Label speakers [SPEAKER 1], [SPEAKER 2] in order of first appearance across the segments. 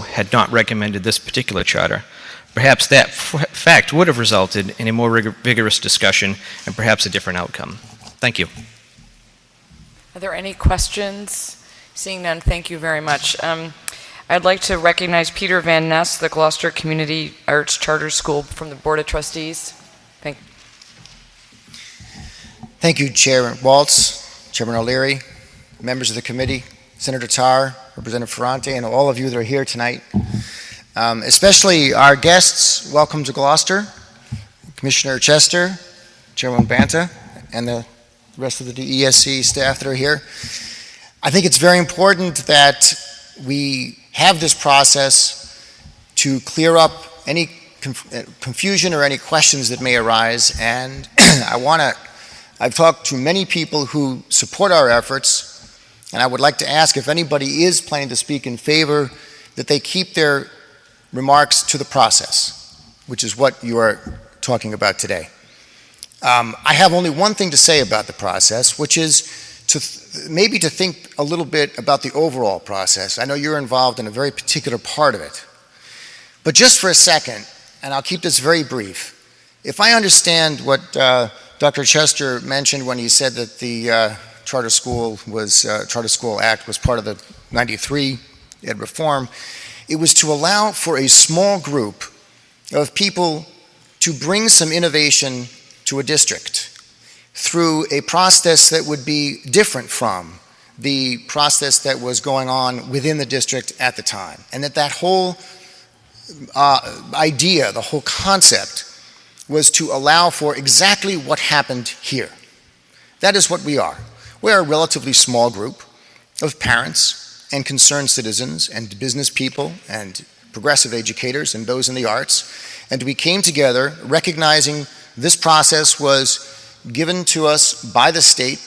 [SPEAKER 1] had not recommended this particular charter. Perhaps that fact would have resulted in a more vigorous discussion and perhaps a different outcome. Thank you.
[SPEAKER 2] Are there any questions? Seeing none, thank you very much. I'd like to recognize Peter Van Ness, the Gloucester Community Arts Charter School from the Board of Trustees.
[SPEAKER 3] Thank you, Chairman Waltz, Chairman O'Leary, members of the committee, Senator Tarr, Representative Ferrante, and all of you that are here tonight. Especially our guests, welcome to Gloucester, Commissioner Chester, Chairman Banta, and the rest of the DESC staff that are here. I think it's very important that we have this process to clear up any confusion or any questions that may arise, and I've talked to many people who support our efforts, and I would like to ask if anybody is planning to speak in favor that they keep their remarks to the process, which is what you are talking about today. I have only one thing to say about the process, which is maybe to think a little bit about the overall process. I know you're involved in a very particular part of it. But just for a second, and I'll keep this very brief, if I understand what Dr. Chester mentioned when he said that the Charter School Act was part of the 93 Ed reform, it was to allow for a small group of people to bring some innovation to a district through a process that would be different from the process that was going on within the district at the time. And that whole idea, the whole concept, was to allow for exactly what happened here. That is what we are. We are a relatively small group of parents and concerned citizens and business people and progressive educators and those in the arts. And we came together recognizing this process was given to us by the state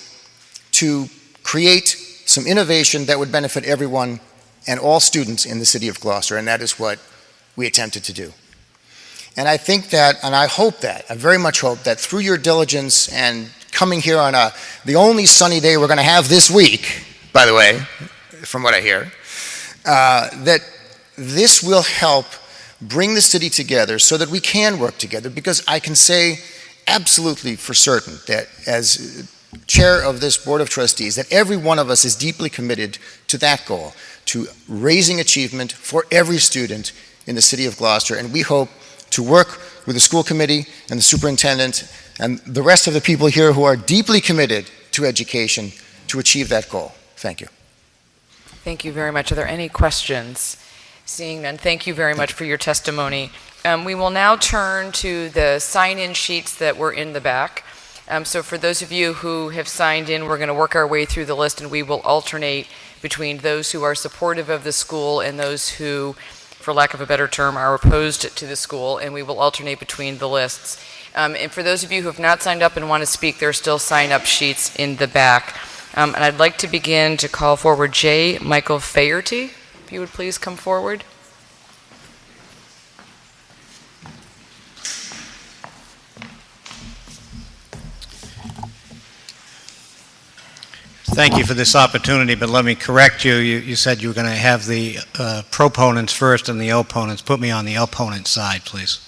[SPEAKER 3] to create some innovation that would benefit everyone and all students in the city of Gloucester, and that is what we attempted to do. And I think that, and I hope that, I very much hope that through your diligence and coming here on the only sunny day we're going to have this week, by the way, from what I hear, that this will help bring the city together so that we can work together, because I can say absolutely for certain that as chair of this Board of Trustees, that every one of us is deeply committed to that goal, to raising achievement for every student in the city of Gloucester, and we hope to work with the school committee and the superintendent and the rest of the people here who are deeply committed to education to achieve that goal. Thank you.
[SPEAKER 2] Thank you very much. Are there any questions? Seeing none, thank you very much for your testimony. We will now turn to the sign-in sheets that were in the back. So for those of you who have signed in, we're going to work our way through the list, and we will alternate between those who are supportive of the school and those who, for lack of a better term, are opposed to the school, and we will alternate between the lists. And for those of you who have not signed up and want to speak, there are still sign-up sheets in the back. And I'd like to begin to call forward J. Michael Faherty. If you would please come forward.
[SPEAKER 4] Thank you for this opportunity, but let me correct you. You said you were going to have the proponents first and the opponents. Put me on the opponent side, please.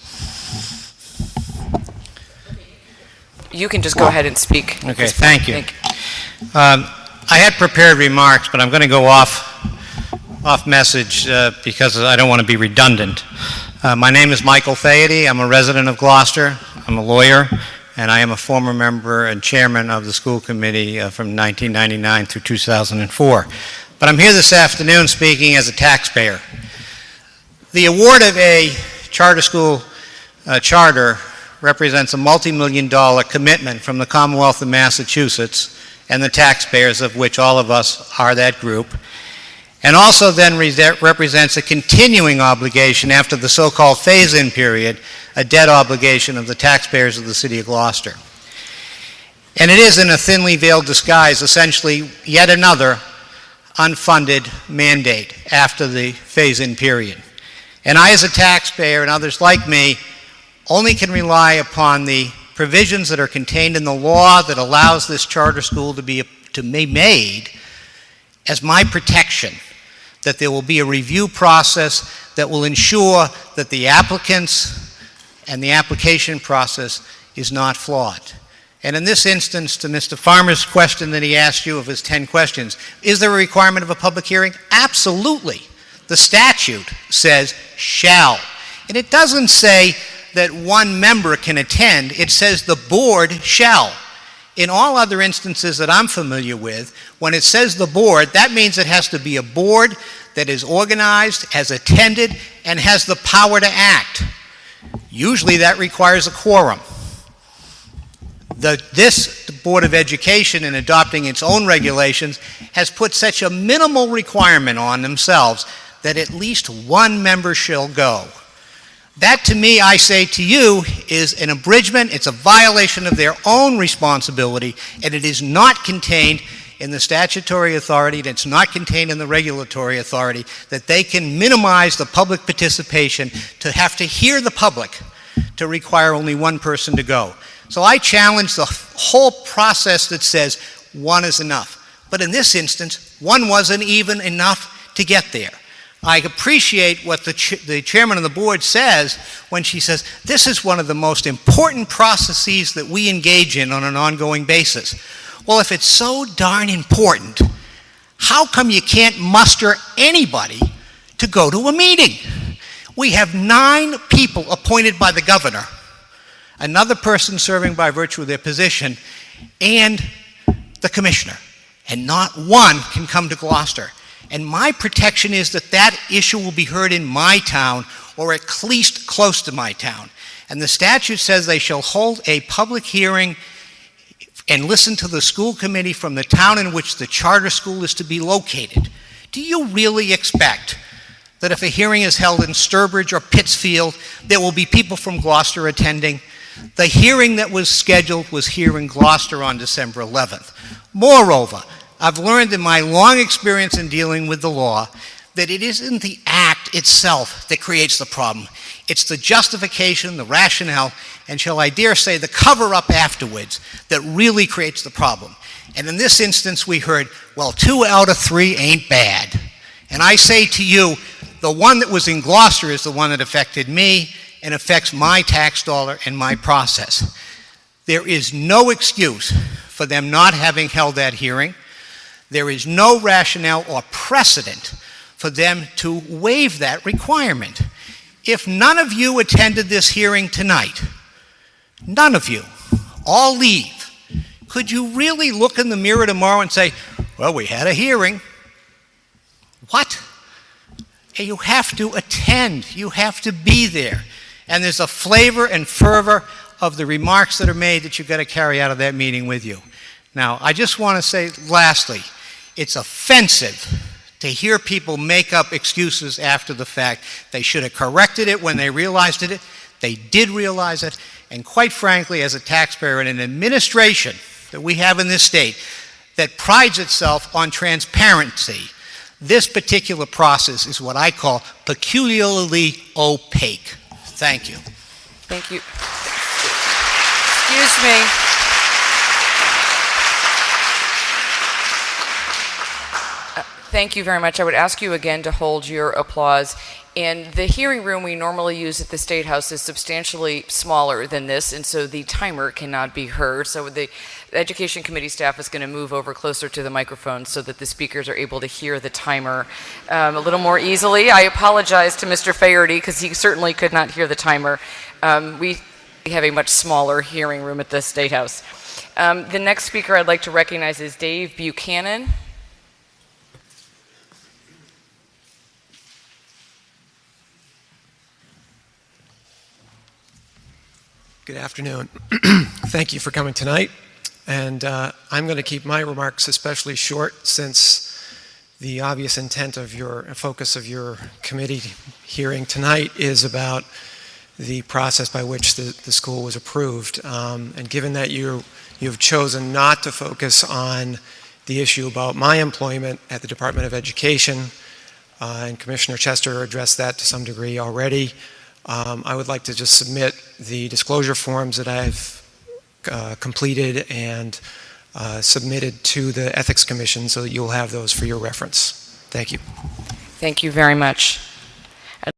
[SPEAKER 2] You can just go ahead and speak.
[SPEAKER 4] Okay, thank you. I had prepared remarks, but I'm going to go off message because I don't want to be redundant. My name is Michael Faherty. I'm a resident of Gloucester. I'm a lawyer, and I am a former member and chairman of the school committee from 1999 through 2004. But I'm here this afternoon speaking as a taxpayer. The award of a charter school charter represents a multi-million-dollar commitment from the Commonwealth of Massachusetts and the taxpayers, of which all of us are that group, and also then represents a continuing obligation after the so-called phase-in period, a debt obligation of the taxpayers of the city of Gloucester. And it is, in a thinly veiled disguise, essentially yet another unfunded mandate after the phase-in period. And I, as a taxpayer, and others like me, only can rely upon the provisions that are contained in the law that allows this charter school to be made as my protection that there will be a review process that will ensure that the applicants and the application process is not flawed. And in this instance, to Mr. Farmer's question that he asked you of his 10 questions, is there a requirement of a public hearing? Absolutely. The statute says shall. And it doesn't say that one member can attend. It says the board shall. In all other instances that I'm familiar with, when it says the board, that means it has to be a board that is organized, has attended, and has the power to act. Usually that requires a quorum. This Board of Education, in adopting its own regulations, has put such a minimal requirement on themselves that at least one member shall go. That, to me, I say to you, is an abridgment. It's a violation of their own responsibility, and it is not contained in the statutory authority, and it's not contained in the regulatory authority, that they can minimize the public participation to have to hear the public to require only one person to go. So I challenge the whole process that says one is enough. But in this instance, one wasn't even enough to get there. I appreciate what the chairman of the board says when she says, this is one of the most important processes that we engage in on an ongoing basis. Well, if it's so darn important, how come you can't muster anybody to go to a meeting? We have 9 people appointed by the governor, another person serving by virtue of their position, and the commissioner, and not one can come to Gloucester. And my protection is that that issue will be heard in my town, or at least close to my town. And the statute says they shall hold a public hearing and listen to the school committee from the town in which the charter school is to be located. Do you really expect that if a hearing is held in Sturbridge or Pittsfield, there will be people from Gloucester attending? The hearing that was scheduled was here in Gloucester on December 11th. Moreover, I've learned in my long experience in dealing with the law that it isn't the act itself that creates the problem. It's the justification, the rationale, and shall I dare say the cover-up afterwards that really creates the problem. And in this instance we heard, well, 2 out of 3 ain't bad. And I say to you, the one that was in Gloucester is the one that affected me and affects my tax dollar and my process. There is no excuse for them not having held that hearing. There is no rationale or precedent for them to waive that requirement. If none of you attended this hearing tonight, none of you, all leave, could you really look in the mirror tomorrow and say, well, we had a hearing? What? You have to attend. You have to be there. And there's a flavor and fervor of the remarks that are made that you've got to carry out of that meeting with you. Now, I just want to say, lastly, it's offensive to hear people make up excuses after the fact. They should have corrected it when they realized it. They did realize it. And quite frankly, as a taxpayer in an administration that we have in this state that prides itself on transparency, this particular process is what I call peculiarly opaque. Thank you.
[SPEAKER 2] Thank you. Excuse me. Thank you very much. I would ask you again to hold your applause. And the hearing room we normally use at the State House is substantially smaller than this, and so the timer cannot be heard. So the Education Committee staff is going to move over closer to the microphone so that the speakers are able to hear the timer a little more easily. I apologize to Mr. Faherty because he certainly could not hear the timer. We have a much smaller hearing room at the State House. The next speaker I'd like to recognize is Dave Buchanan.
[SPEAKER 5] Good afternoon. Thank you for coming tonight. And I'm going to keep my remarks especially short since the obvious intent of your focus of your committee hearing tonight is about the process by which the school was approved. And given that you've chosen not to focus on the issue about my employment at the Department of Education, and Commissioner Chester addressed that to some degree already, I would like to just submit the disclosure forms that I've completed and submitted to the Ethics Commission so that you'll have those for your reference. Thank you.
[SPEAKER 2] Thank you very much.